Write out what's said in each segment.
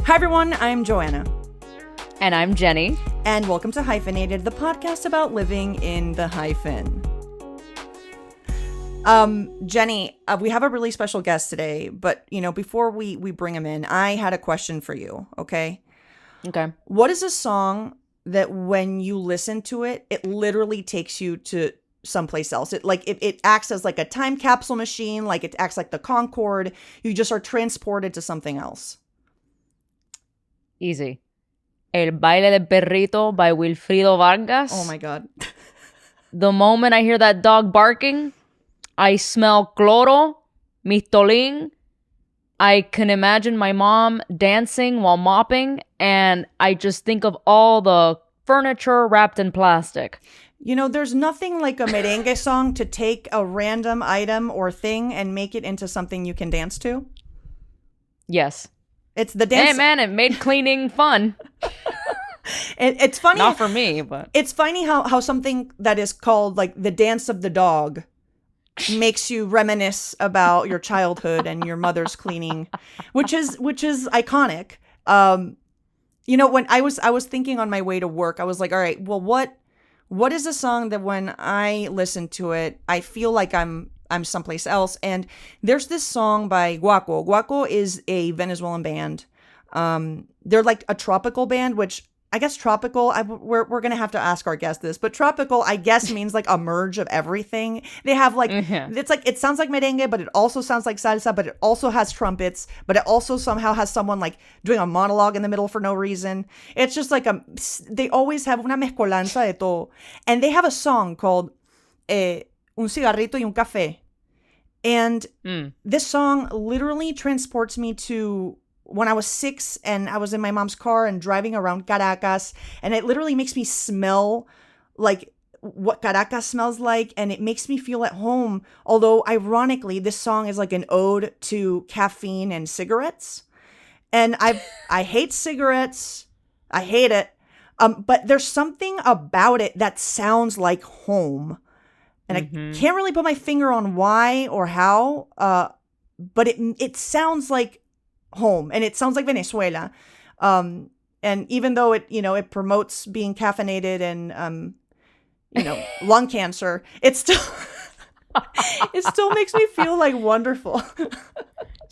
Hi everyone, I'm Joanna. And I'm Jenny. And welcome to Hyphenated, the podcast about living in the hyphen. Jenny, we have a really special guest today, but, before we bring him in, I had a question for you, okay? Okay. What is a song that when you listen to it, it literally takes you to someplace else? It acts as like a time capsule machine, like it acts like the Concorde. You just are transported to something else. Easy. El Baile del Perrito by Wilfrido Vargas. Oh my God. The moment I hear that dog barking, I smell cloro, mistolín. I can imagine my mom dancing while mopping, and I just think of all the furniture wrapped in plastic. There's nothing like a merengue song to take a random item or thing and make it into something you can dance to. Yes. It's the dance. Hey, man, it made cleaning fun. It's funny. Not for me, but. It's funny how something that is called like the dance of the dog makes you reminisce about your childhood and your mother's cleaning, which is iconic. When I was thinking on my way to work, I was like, all right, well, what is a song that when I listen to it, I feel like I'm someplace else? And there's this song by Guaco. Guaco is a Venezuelan band. They're like a tropical band, which I guess tropical, we're going to have to ask our guest this, but tropical, I guess, means like a merge of everything. They have like, It's like, it sounds like merengue, but it also sounds like salsa, but it also has trumpets, but it also somehow has someone like doing a monologue in the middle for no reason. It's just like they always have una mezcolanza de todo. And they have a song called Un Cigarrito y un Café. And this song literally transports me to when I was 6 and I was in my mom's car and driving around Caracas, and it literally makes me smell like what Caracas smells like, and it makes me feel at home. Although ironically, this song is like an ode to caffeine and cigarettes. And I hate cigarettes. I hate it. But there's something about it that sounds like home. And I can't really put my finger on why or how, but it sounds like home, and it sounds like Venezuela. And even though it promotes being caffeinated and lung cancer, it still makes me feel like wonderful.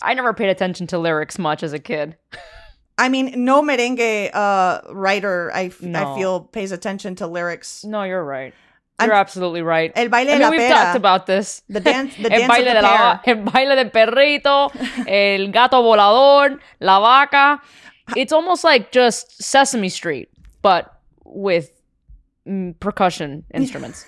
I never paid attention to lyrics much as a kid. I mean, no merengue writer I feel pays attention to lyrics. No, you're right. You're absolutely right. El baile de la we've pera. Talked about this. The dance el of baile the de pear. El baile del perrito, el gato volador, la vaca. It's almost like just Sesame Street, but with percussion instruments.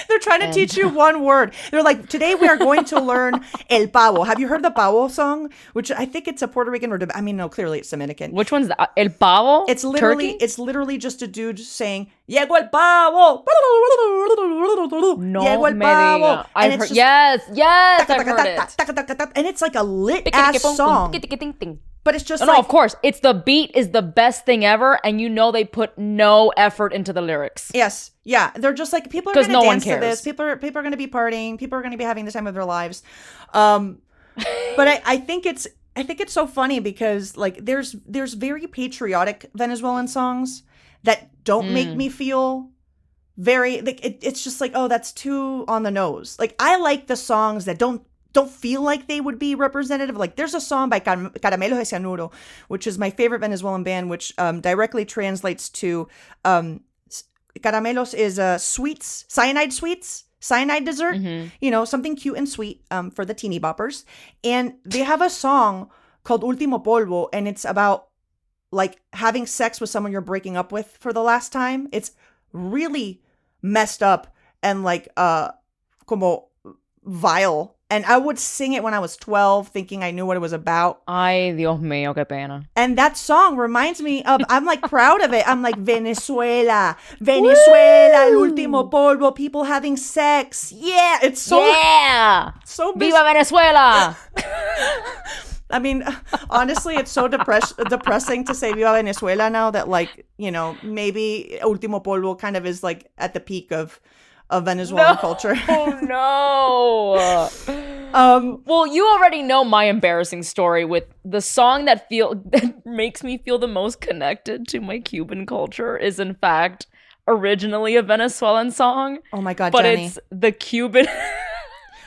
They're trying to teach you one word. They're like, today we are going to learn el pavo. Have you heard the pavo song? Which I think it's a Puerto Rican no, clearly it's Dominican. Which one's that? El pavo? It's literally just a dude saying, Llegó el pavo. No Llegó el me pavo. diga. I've heard, yes, I've heard it. And it's like a lit ass song. But it's just no, of course. It's the beat is the best thing ever, and they put no effort into the lyrics. Yes. Yeah. They're just like, people are going to dance to this. People are going to be partying. People are going to be having the time of their lives. But I think it's so funny because like there's very patriotic Venezuelan songs that don't make me feel very like it's just like, oh, that's too on the nose. Like I like the songs that don't feel like they would be representative. Like there's a song by Caramelos de Cianuro, which is my favorite Venezuelan band, which directly translates to caramelos is cyanide dessert, something cute and sweet for the teeny boppers. And they have a song called Último Polvo, and it's about like having sex with someone you're breaking up with for the last time. It's really messed up and like como vile. And I would sing it when I was 12, thinking I knew what it was about. Ay, Dios mío, qué pena. And that song reminds me of, I'm like proud of it. I'm like, Venezuela, el último polvo, people having sex. Yeah, it's so... Yeah! So Viva Venezuela! I mean, honestly, it's so depressing to say Viva Venezuela now that, like, maybe Último Polvo kind of is like at the peak of Venezuelan culture. Oh, no. Well, you already know my embarrassing story with the song that makes me feel the most connected to my Cuban culture is in fact originally a Venezuelan song. Oh my God, but Jenny. It's the Cuban.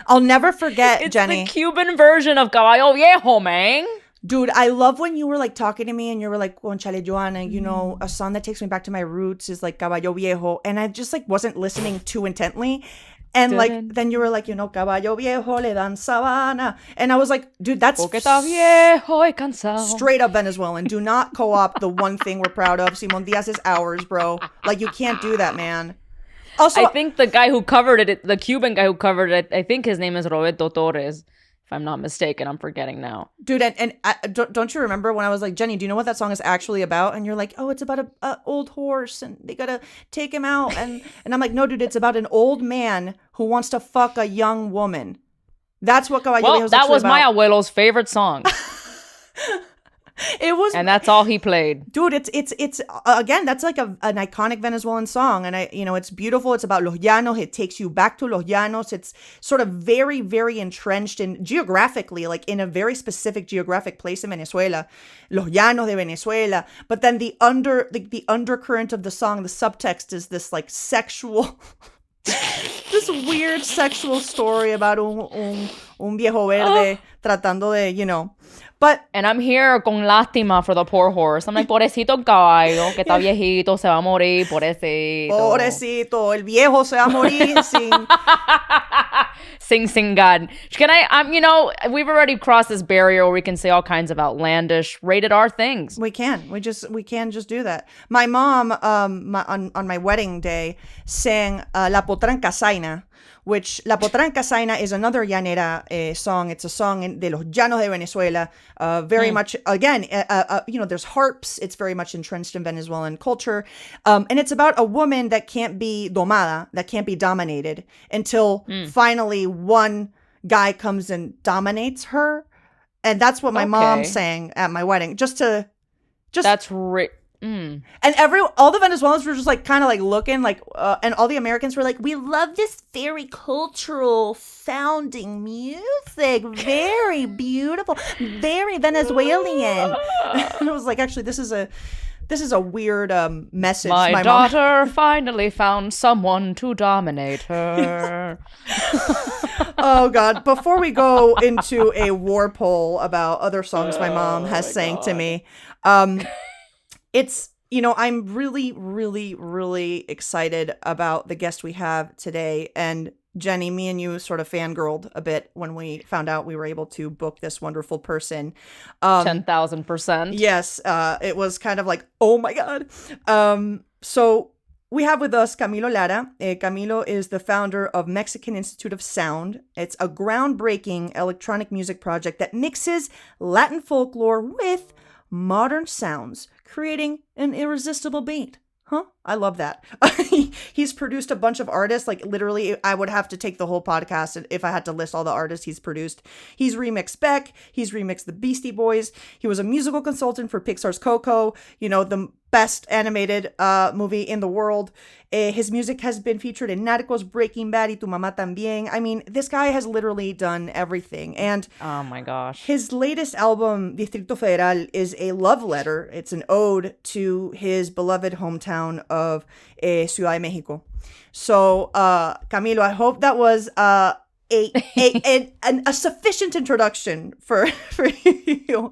I'll never forget, It's Jenny. the Cuban version of Caballo Viejo, man. Dude, I love when you were like talking to me and you were like, Conchale Joanna, you know, a song that takes me back to my roots is like Caballo Viejo. And I just like wasn't listening too intently. And like, then you were like, you know, Caballo Viejo le dan sabana. And I was like, dude, that's viejo y cansado. straight up Venezuelan. Do not co-opt the one thing we're proud of. Simon Diaz is ours, bro. Like, you can't do that, man. Also, I think the guy who covered it, the Cuban guy who covered it, I think his name is Roberto Torres. If I'm not mistaken, I'm forgetting now. Dude, and don't you remember when I was like, Jenny, do you know what that song is actually about? And you're like, oh, it's about a old horse and they gotta take him out. And I'm like, no, dude, it's about an old man who wants to fuck a young woman. That's what Caballo Viejo is that was about. my abuelo's favorite song. It was, and that's all he played. dude. It's again, that's like an iconic Venezuelan song, and it's beautiful. It's about Los Llanos. It takes you back to Los Llanos. It's sort of very, very entrenched in geographically, like in a very specific geographic place in Venezuela, Los Llanos de Venezuela. But then the undercurrent of the song, the subtext is this like sexual. This weird sexual story about un viejo verde tratando de, But and I'm here con lástima for the poor horse. I'm like, pobrecito el caballo, que está viejito, se va a morir, pobrecito. Pobrecito, el viejo se va a morir Sing God. We've already crossed this barrier where we can say all kinds of outlandish, rated R things. We can just do that. My mom, on my wedding day, sang La Potranca Zaina, which La Potranca Zaina is another llanera song. It's a song de los llanos de Venezuela. Very much, again, there's harps. It's very much entrenched in Venezuelan culture. And it's about a woman that can't be domada, that can't be dominated until finally one guy comes and dominates her. And that's what my mom sang at my wedding. That's And all the Venezuelans were just like kind of like looking like, and all the Americans were like, we love this very cultural sounding music, very beautiful, very Venezuelan. And it was like, actually, this is a weird message. My daughter finally found someone to dominate her. Oh God! Before we go into a war poll about other songs my mom has sang to me, it's, I'm really, really, really excited about the guest we have today. And Jenny, me and you sort of fangirled a bit when we found out we were able to book this wonderful person. 10,000%. Yes. It was kind of like, oh my God. So we have with us Camilo Lara. Camilo is the founder of Mexican Institute of Sound. It's a groundbreaking electronic music project that mixes Latin folklore with modern sounds, creating an irresistible beat. Huh? I love that. He's produced a bunch of artists. Like literally, I would have to take the whole podcast if I had to list all the artists he's produced. He's remixed Beck. He's remixed the Beastie Boys. He was a musical consultant for Pixar's Coco, the best animated movie in the world. His music has been featured in Narcos, Breaking Bad, y Tu Mamá También. I mean, this guy has literally done everything. And oh my gosh, his latest album, Distrito Federal, is a love letter. It's an ode to his beloved hometown of Ciudad de Mexico. So, Camilo, I hope that was a sufficient introduction for you.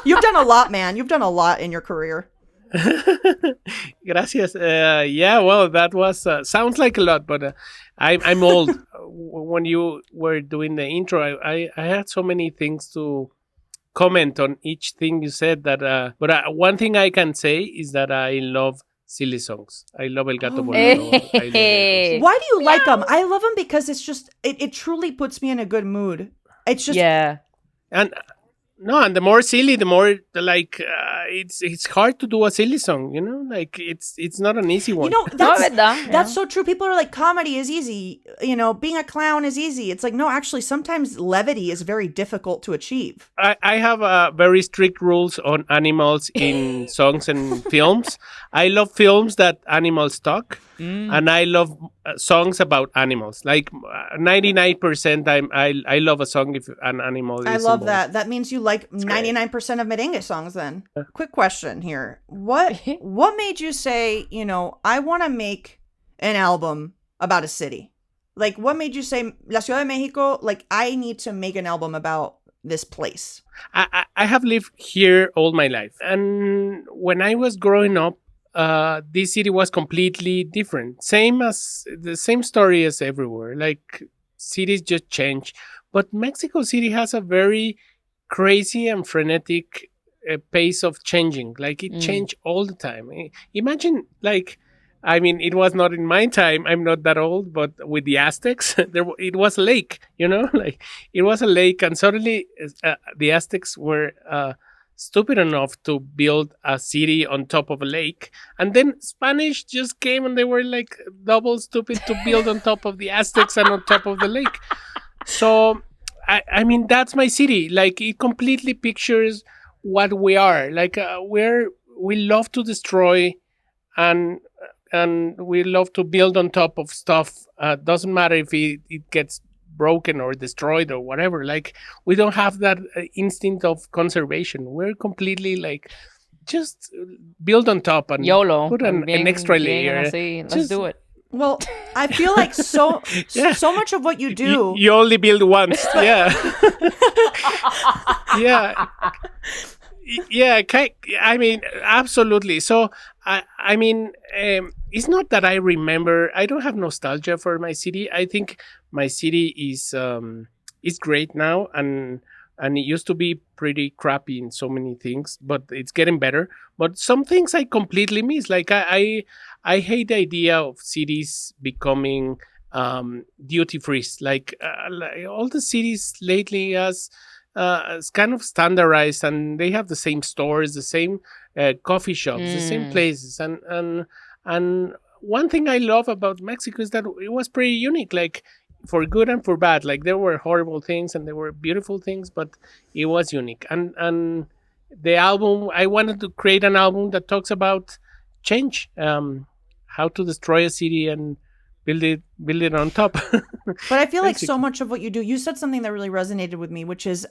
You've done a lot, man. You've done a lot in your career. Gracias. Yeah, well, that was sounds like a lot, but I'm old. When you were doing the intro, I had so many things to comment on each thing you said that. But one thing I can say is that I love silly songs. I love El Gato Bolero. Why do you like them? I love them because it's just it truly puts me in a good mood. It's just and the more silly, the more like it's hard to do a silly song. Like it's not an easy one. That's so true. People are like, comedy is easy. Being a clown is easy. It's like, no, actually, sometimes levity is very difficult to achieve. I have very strict rules on animals in songs and films. I love films that animals talk. and I love songs about animals. Like 99%, I love a song if an animal is I love involved. that. That means you like 99% of merengue songs then. Quick question here. What made you say, I want to make an album about a city? Like, what made you say, La Ciudad de Mexico, like, I need to make an album about this place? I have lived here all my life. And when I was growing up, this city was completely different. The same story as everywhere. Like, cities just change. But Mexico City has a very crazy and frenetic pace of changing. Like, it changed all the time. Imagine, like, I mean, it was not in my time. I'm not that old, but with the Aztecs, it was a lake, like it was a lake. And suddenly the Aztecs were stupid enough to build a city on top of a lake. And then Spanish just came and they were like double stupid to build on top of the Aztecs and on top of the lake. So, I mean, that's my city. Like, it completely pictures what we are. Like, we love to destroy and we love to build on top of stuff. Doesn't matter if it gets broken or destroyed or whatever. Like, we don't have that instinct of conservation. We're completely like, just build on top and YOLO. put an extra layer. Let's do it. Well, I feel like so much of what you do. You only build once. Yeah. Yeah. Yeah, I mean, absolutely. So, I mean, it's not that I remember. I don't have nostalgia for my city. I think my city is great now, and it used to be pretty crappy in so many things, but it's getting better. But some things I completely miss. Like, I hate the idea of cities becoming duty free. Like all the cities lately it's kind of standardized, and they have the same stores, the same coffee shops, the same places, and one thing I love about Mexico is that it was pretty unique, like, for good and for bad. Like, there were horrible things and there were beautiful things, but it was unique. And the album, I wanted to create an album that talks about change, how to destroy a city and build it on top. But I feel like so much of what you do, you said something that really resonated with me, which is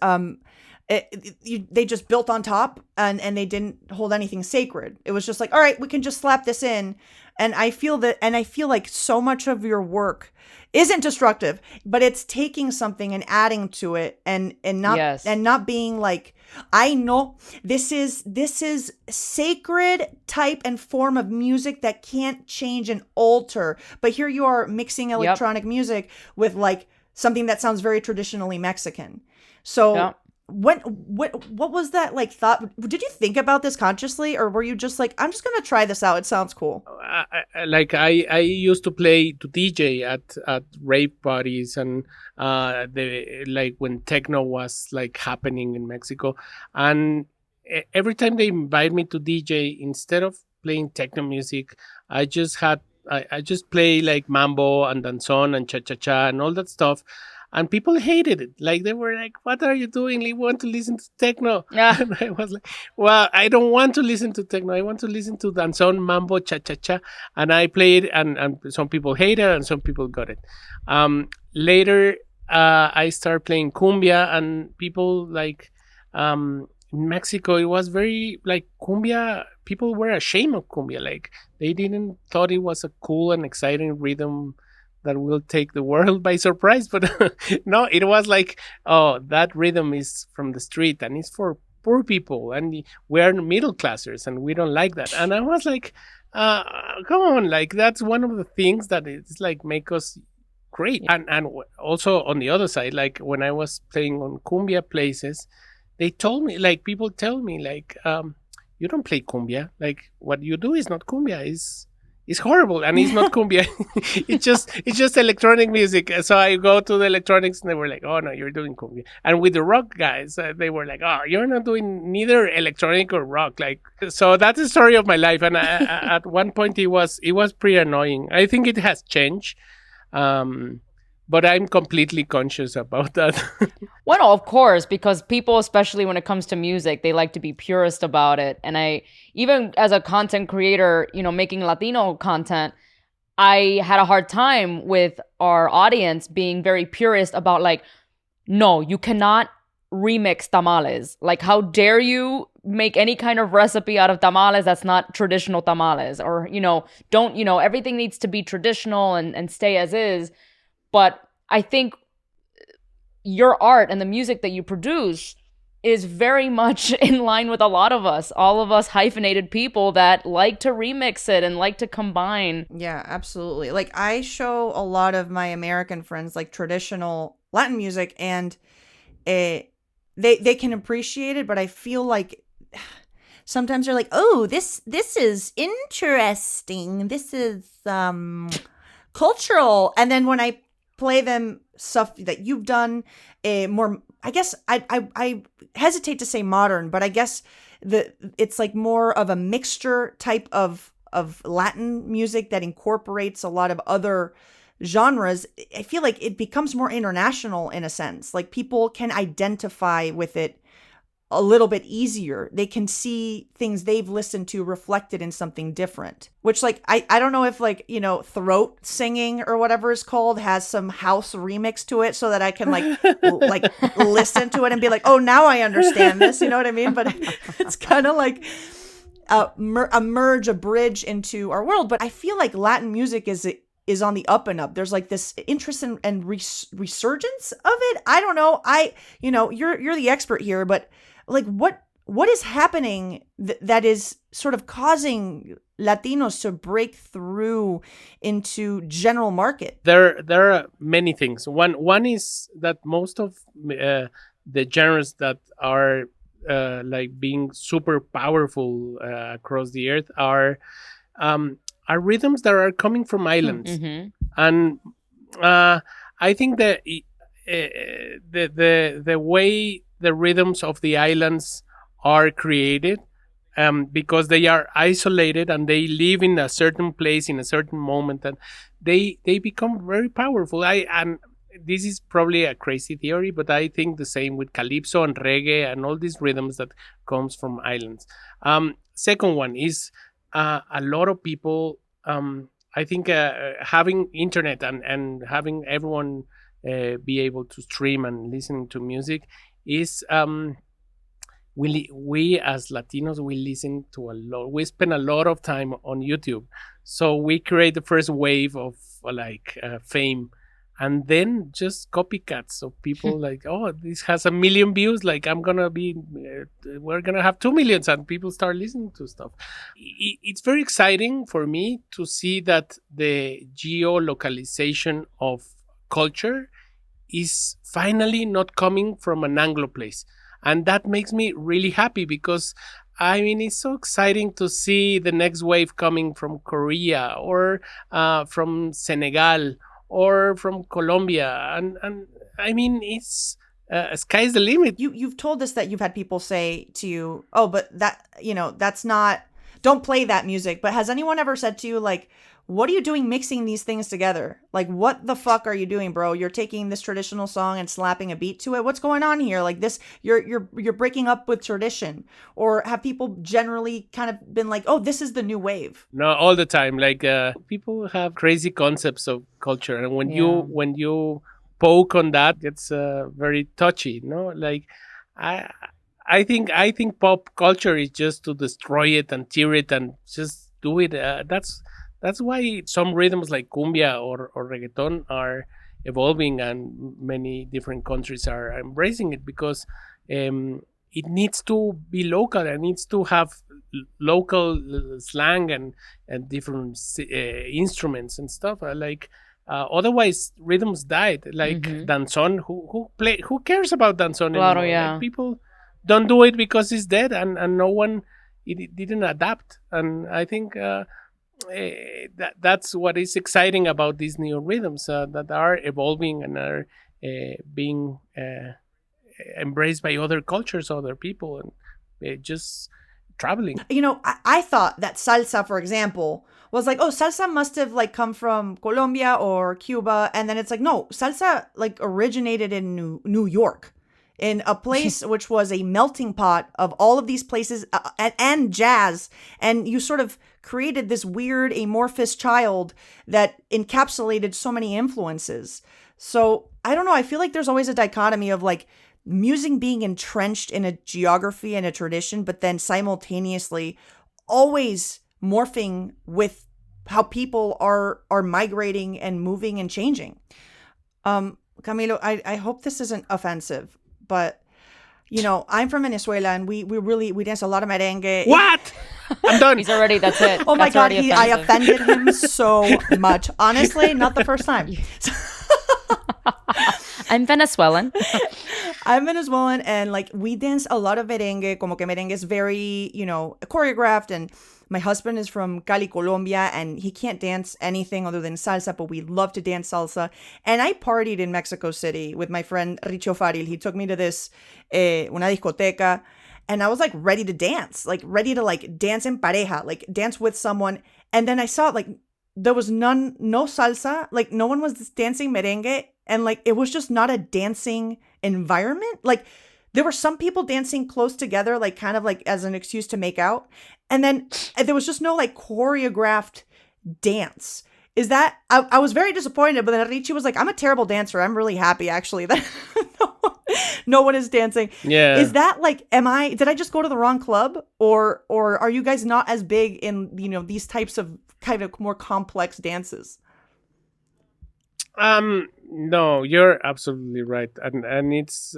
they just built on top and they didn't hold anything sacred. It was just like, all right, we can just slap this in. And I feel like so much of your work isn't destructive, but it's taking something and adding to it and not being like, I know this is sacred type and form of music that can't change and alter. But here you are mixing electronic music with like something that sounds very traditionally Mexican. So what was that like thought? Did you think about this consciously, or were you just like, I'm just gonna try this out, it sounds cool? I used to DJ at rave parties, and when techno was like happening in Mexico, and every time they invite me to DJ, instead of playing techno music, I just play like mambo and danzón and cha-cha-cha and all that stuff. And people hated it. Like, they were like, what are you doing? We want to listen to techno. And I was like, well, I don't want to listen to techno. I want to listen to danzón, mambo, cha-cha-cha. And I played, and some people hated it and some people got it. Later, I started playing cumbia, and people like, in Mexico, it was very, like, cumbia, people were ashamed of cumbia. Like, they didn't thought it was a cool and exciting rhythm that will take the world by surprise. But no, it was like, oh, that rhythm is from the street and it's for poor people, and we are middle classers and we don't like that. And I was like, come on, like, that's one of the things that it's like make us great. And also on the other side, like, when I was playing on cumbia places, they told me, like, people tell me, like, you don't play cumbia. Like, what you do is not cumbia. It's horrible, and it's not cumbia. it's just electronic music. So I go to the electronics, and they were like, "Oh no, you're doing cumbia." And with the rock guys, they were like, "Oh, you're not doing neither electronic or rock." Like, so that's the story of my life. And at one point, it was pretty annoying. I think it has changed, but I'm completely conscious about that. Well, of course, because people, especially when it comes to music, they like to be purist about it. And even as a content creator, making Latino content, I had a hard time with our audience being very purist about like, no, you cannot remix tamales. Like, how dare you make any kind of recipe out of tamales that's not traditional tamales? Or, don't, everything needs to be traditional and stay as is. But I think your art and the music that you produce is very much in line with a lot of us, all of us hyphenated people that like to remix it and like to combine. Yeah, absolutely. Like, I show a lot of my American friends like traditional Latin music, and they can appreciate it, but I feel like sometimes they're like, oh, this is interesting, this is cultural, and then when I play them stuff that you've done, more, I guess I hesitate to say modern, but I guess it's like more of a mixture type of Latin music that incorporates a lot of other genres. I feel like it becomes more international in a sense. Like, people can identify with it a little bit easier. They can see things they've listened to reflected in something different, which, like, I don't know if, like, throat singing or whatever it's called has some house remix to it, so that I can like listen to it and be like, oh, now I understand this, you know what I mean? But it's kind of like a merge, a bridge into our world. But I feel like Latin music is on the up and up. There's like this interest and resurgence of it. I don't know. You're the expert here, but like, what is happening that is sort of causing Latinos to break through into general market? There are many things. One is that most of the genres that are like being super powerful across the earth are rhythms that are coming from islands, and I think that the way the rhythms of the islands are created, because they are isolated and they live in a certain place in a certain moment, and they become very powerful. And this is probably a crazy theory, but I think the same with calypso and reggae and all these rhythms that comes from islands. Second one is a lot of people. I think having internet and having everyone be able to stream and listen to music is we as Latinos, we listen to a lot. We spend a lot of time on YouTube, so we create the first wave of fame, and then just copycats of people like, oh, this has 1 million views, like we're gonna have 2 million, and people start listening to stuff. It's very exciting for me to see that the geolocalization of culture is finally not coming from an Anglo place. And that makes me really happy, because it's so exciting to see the next wave coming from Korea or from Senegal or from Colombia. And it's sky's the limit. You've told us that you've had people say to you, oh, but that, that's not, don't play that music. But has anyone ever said to you, like, what are you doing mixing these things together? Like, what the fuck are you doing, bro? You're taking this traditional song and slapping a beat to it. What's going on here? Like, this, you're breaking up with tradition. Or have people generally kind of been like, oh, this is the new wave? No, all the time. Like, people have crazy concepts of culture, and when you poke on that, it's very touchy. Like, I think pop culture is just to destroy it and tear it and just do it. That's why some rhythms like cumbia or reggaeton are evolving, and many different countries are embracing it, because it needs to be local. It needs to have local slang and different instruments and stuff. Otherwise, rhythms died. Like danzón, who cares about danzón anymore? Yeah. Like, people don't do it because it's dead, and no one, it didn't adapt. And I think that's what is exciting about these new rhythms that are evolving and are being embraced by other cultures, other people, and just traveling. I thought that salsa, for example, was like, oh, salsa must have like come from Colombia or Cuba, and then it's like, no, salsa like originated in New York, in a place which was a melting pot of all of these places and jazz, and you sort of created this weird amorphous child that encapsulated so many influences. So I don't know. I feel like there's always a dichotomy of like music being entrenched in a geography and a tradition, but then simultaneously always morphing with how people are migrating and moving and changing. Camilo, I hope this isn't offensive, but you know, I'm from Venezuela and we dance a lot of merengue. What? I'm done. He's already, that's it. Oh my That's God, already I offensive. offended him so much. Honestly, not the first time. I'm Venezuelan. I'm Venezuelan and like we dance a lot of merengue, como que merengue is very, you know, choreographed, and my husband is from Cali, Colombia, and he can't dance anything other than salsa, but we love to dance salsa. And I partied in Mexico City with my friend Richo Faril. He took me to this, una discoteca, and I was like ready to dance, like ready to like dance en pareja, like dance with someone. And then I saw like there was no salsa, like no one was dancing merengue, and like it was just not a dancing environment. Like there were some people dancing close together, like kind of like as an excuse to make out. And then there was just no like choreographed dance. Is that, I was very disappointed, but then Richie was like, I'm a terrible dancer. I'm really happy actually that no one is dancing. Yeah. Is that like, did I just go to the wrong club, or are you guys not as big in, you know, these types of kind of more complex dances? No, you're absolutely right. And it's,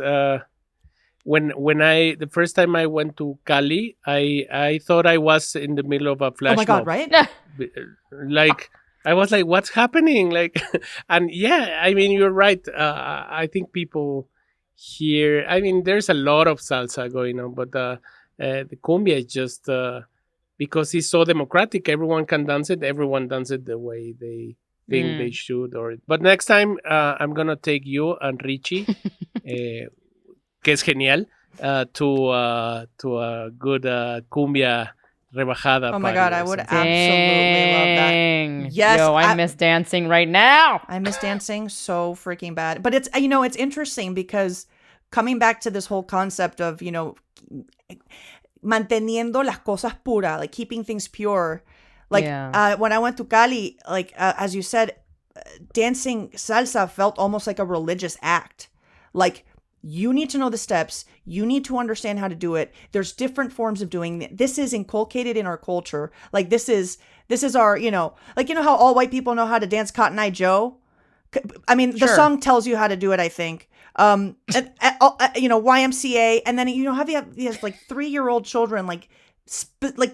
when I the first time I went to Cali, I thought I was in the middle of a flash Oh my God, mob. right? Like I was like, what's happening? Like, and yeah, I mean, you're right. I think people here, I mean, there's a lot of salsa going on, but the cumbia is just because it's so democratic. Everyone can dance it. Everyone dance it the way they think they should. But next time, I'm gonna take you and Richie. Que es genial, to a good cumbia rebajada. Oh my party God, or I would something. absolutely love that. Dang. Yes, Yo, I miss dancing right now. I miss dancing so freaking bad. But it's, you know, it's interesting because coming back to this whole concept of, you know, manteniendo las cosas puras, like keeping things pure. Like when I went to Cali, like as you said, dancing salsa felt almost like a religious act. Like you need to know the steps. You need to understand how to do it. There's different forms of doing it. This is inculcated in our culture. Like this is our, you know, like, you know how all white people know how to dance Cotton Eye Joe? I mean, the song tells you how to do it, I think. You know, YMCA. And then, you know, he has like 3-year-old children, like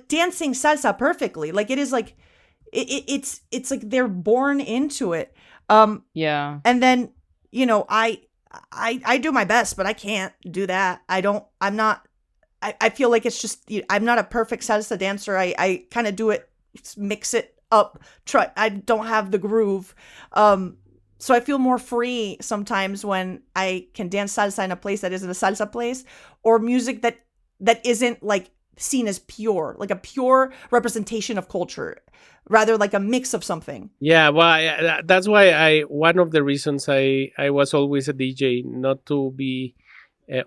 dancing salsa perfectly. Like it is like, it's like they're born into it. Yeah. And then, you know, I do my best, but I can't do that. I feel like it's just, I'm not a perfect salsa dancer. I kind of do it, mix it up. I don't have the groove. So I feel more free sometimes when I can dance salsa in a place that isn't a salsa place, or music that isn't like seen as pure, like a pure representation of culture, rather like a mix of something. Yeah, well, that's why one of the reasons I was always a DJ, not to be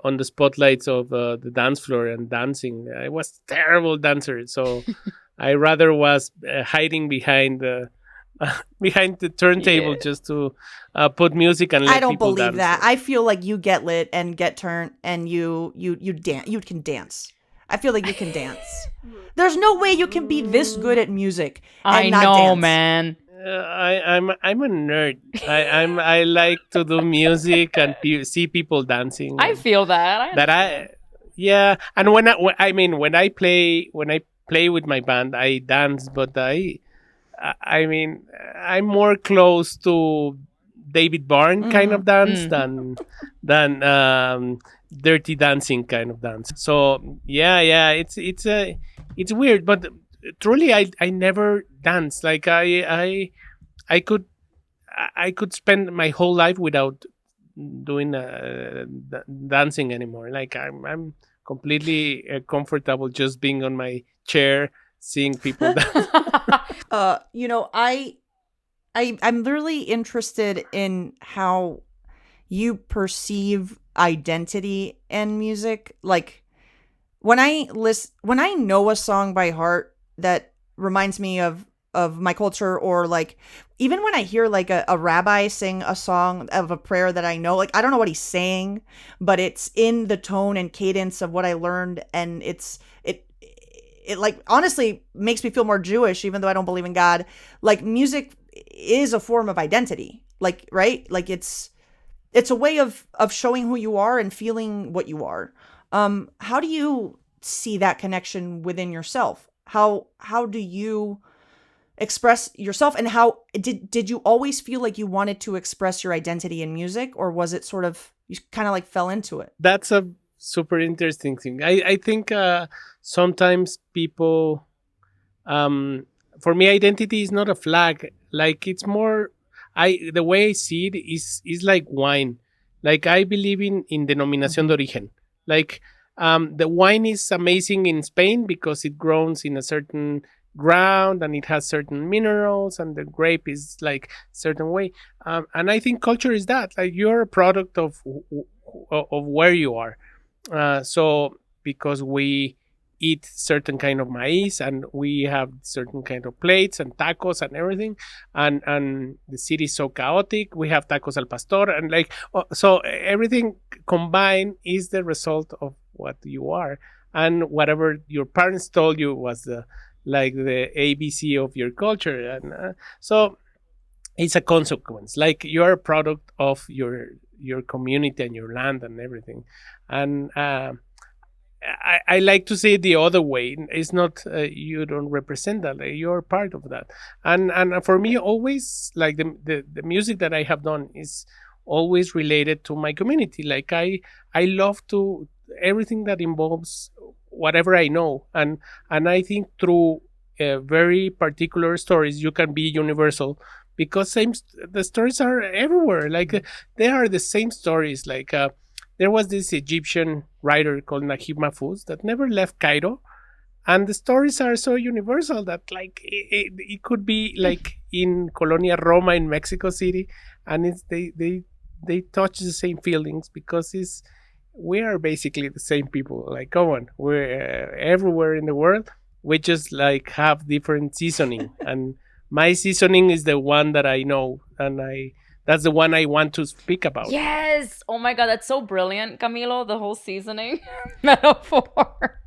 on the spotlights of the dance floor and dancing. I was a terrible dancer, so I rather was hiding behind the turntable just to put music and let I don't people believe dance. that. I feel like you get lit and get turned and you dance. You can dance. I feel like you can dance. There's no way you can be this good at music and I not know, dance. man. I'm a nerd. I like to do music and see people dancing. I feel that. Yeah. And when I play with my band, I dance, but I mean, I'm more close to David Byrne kind of dance than Dirty Dancing kind of dance. So yeah, it's weird, but truly, I never danced. Like I could spend my whole life without doing dancing anymore. Like I'm completely comfortable just being on my chair, seeing people dance. You know, I'm really interested in how you perceive identity in music. Like when I know a song by heart that reminds me of my culture, or like even when I hear like a rabbi sing a song of a prayer that I know, like I don't know what he's saying, but it's in the tone and cadence of what I learned, and it like honestly makes me feel more Jewish, even though I don't believe in God. Like music is a form of identity, like, right? Like it's a way of showing who you are and feeling what you are. How do you see that connection within yourself? How do you express yourself, and how did you always feel like you wanted to express your identity in music, or was it sort of you kind of like fell into it? That's a super interesting thing. I think sometimes people, for me, identity is not a flag. Like it's more, the way I see it is like wine. Like I believe in denominación de origen. Like the wine is amazing in Spain because it grows in a certain ground and it has certain minerals, and the grape is like certain way. And I think culture is that, like you're a product of where you are. So because we eat certain kind of maize and we have certain kind of plates and tacos and everything, and the city is so chaotic, we have tacos al pastor, and like so everything combined is the result of what you are, and whatever your parents told you was the ABC of your culture. And so it's a consequence, like you're a product of your community and your land and everything. And I like to say it the other way. It's not you don't represent that, like, you're part of that. And for me, always, like the music that I have done is always related to my community. Like I love to everything that involves whatever I know, and I think through very particular stories you can be universal, because the stories are everywhere. Like they are the same stories. Like there was this Egyptian writer called Najib Mahfouz that never left Cairo, and the stories are so universal that like it could be like in Colonia Roma in Mexico City, and it's they touch the same feelings, because we are basically the same people. Like, come on, we're everywhere in the world. We just like have different seasoning, and my seasoning is the one that I know, and that's the one I want to speak about. Yes. Oh my God, that's so brilliant, Camilo. The whole seasoning metaphor.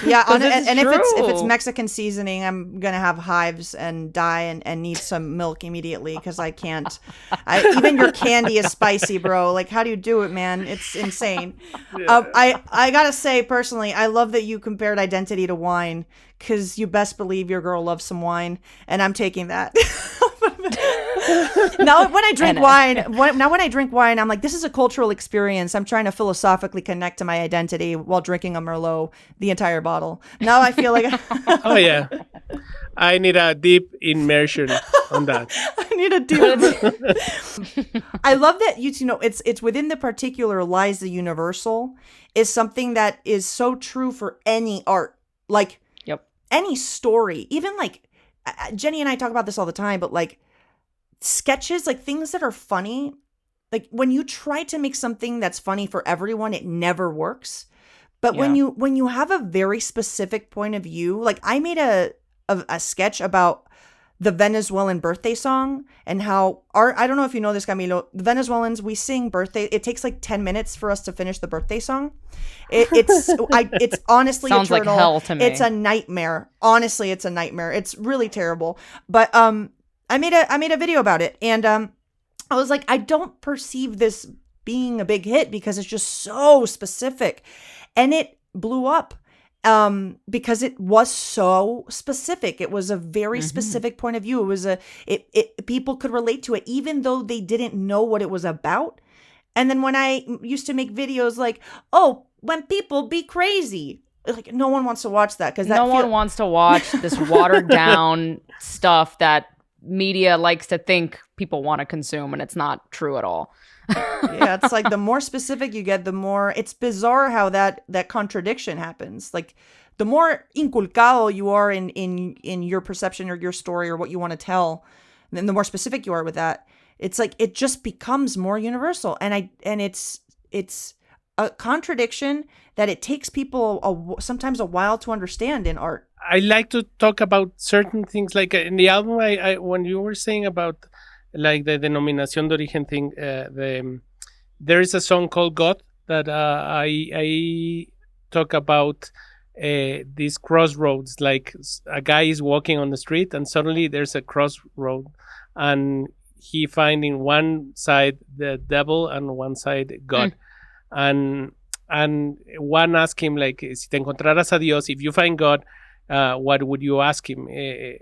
Yeah, and if it's Mexican seasoning, I'm gonna have hives and die and need some milk immediately, because I can't. Even your candy is spicy, bro. Like, how do you do it, man? It's insane. Yeah. I gotta say, personally, I love that you compared identity to wine, because you best believe your girl loves some wine, and I'm taking that. Now when I drink wine, I'm like, this is a cultural experience. I'm trying to philosophically connect to my identity while drinking a Merlot, the entire bottle. Now I feel like oh yeah, I need a deep immersion on that. I need a deep I love that you know it's within the particular lies the universal is something that is so true for any art. Like any story, even like Jenny and I talk about this all the time, but like sketches, like things that are funny, like when you try to make something that's funny for everyone, it never works. But when you have a very specific point of view, like I made a sketch about the Venezuelan birthday song, and how I don't know if you know this, Camilo, the Venezuelans, we sing birthday. It takes like 10 minutes for us to finish the birthday song. It's honestly sounds eternal. Like hell to me. It's a nightmare. Honestly, it's a nightmare. It's really terrible. But I made a video about it, and I was like, I don't perceive this being a big hit because it's just so specific, and it blew up. Because it was so specific. It was a very specific point of view. It was people could relate to it, even though they didn't know what it was about. And then when I used to make videos like, oh, when people be crazy, like no one wants to watch that, because no one wants to watch this watered down stuff that media likes to think people want to consume, and it's not true at all. Yeah, it's like the more specific you get, the more it's bizarre how that contradiction happens. Like the more inculcado you are in your perception or your story or what you want to tell, then the more specific you are with that. It's like it just becomes more universal, and it's a contradiction that it takes people sometimes a while to understand in art. I like to talk about certain things, like in the album. I when you were saying about like the denominación de origen thing, there is a song called God that I talk about these crossroads. Like a guy is walking on the street, and suddenly there's a crossroad, and he finding one side the devil and one side God, and one asked him like, si te encontraras a Dios, if you find God, what would you ask him? I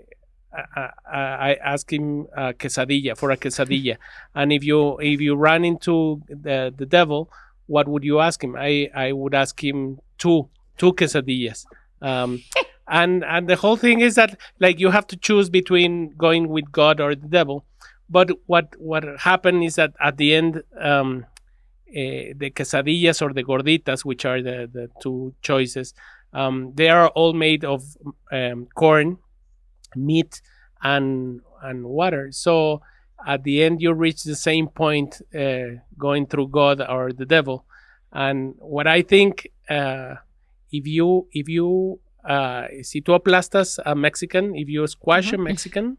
asked him a quesadilla, and if you run into the devil, what would you ask him? I would ask him two quesadillas. And the whole thing is that like you have to choose between going with God or the devil. But what happened is that at the end, the quesadillas or the gorditas, which are the two choices, they are all made of corn, meat, and water. So at the end, you reach the same point going through God or the devil. And what I think, if you si tú aplastas a Mexican, if you squash a Mexican,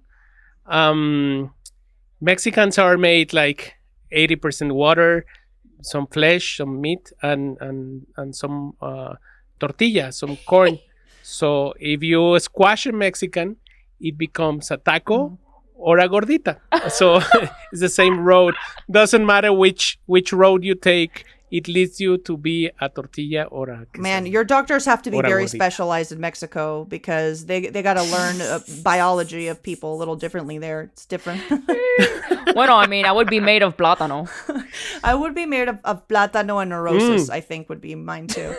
Mexicans are made like 80% water, some flesh, some meat, and some tortilla, some corn. So if you squash a Mexican, it becomes a taco or a gordita. So it's the same road. Doesn't matter which road you take, it leads you to be a tortilla or a quesadilla. Man, your doctors have to be very gordita. specialized in Mexico because they got to learn biology of people a little differently there. It's different. Bueno, I mean, I would be made of plátano. I would be made of plátano and neurosis, I think would be mine too.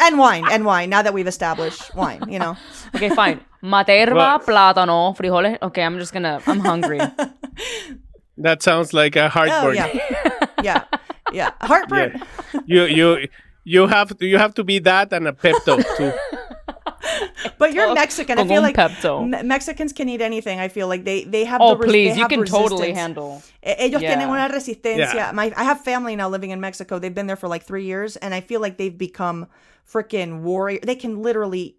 And wine, now that we've established wine, you know. Okay, fine. Materva, plátano, frijoles. Okay, I'm hungry. That sounds like a heartburn. Oh, yeah. Heartburn. Yeah. You have to be that and a Pepto too. But you're Mexican. I feel like Pepto. Mexicans can eat anything. I feel like they have. Oh, the please, they you have can resistance. totally handle. Ellos tienen una resistencia. Yeah. I have family now living in Mexico. They've been there for like 3 years, and I feel like they've become freaking warrior. They can literally,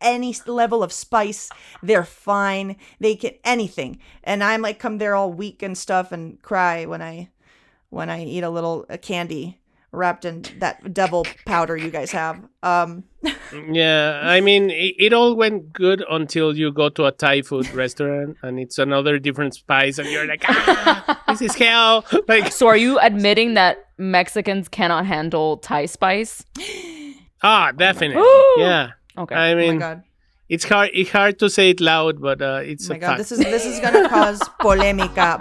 any level of spice, they're fine. They can anything, and I'm like come there all weak and stuff and cry when I eat a little candy wrapped in that devil powder you guys have. Yeah, I mean, it all went good until you go to a Thai food restaurant and it's another different spice and you're like, this is hell. Like, so are you admitting that Mexicans cannot handle Thai spice? Definitely. Yeah. Okay. I mean, oh my God. It's hard to say it loud, but it's Oh my a God, fact. this is gonna cause polémica.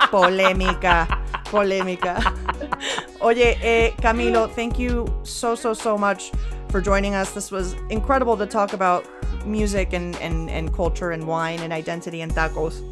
Oye, Camilo, thank you so much for joining us. This was incredible to talk about music and culture and wine and identity and tacos.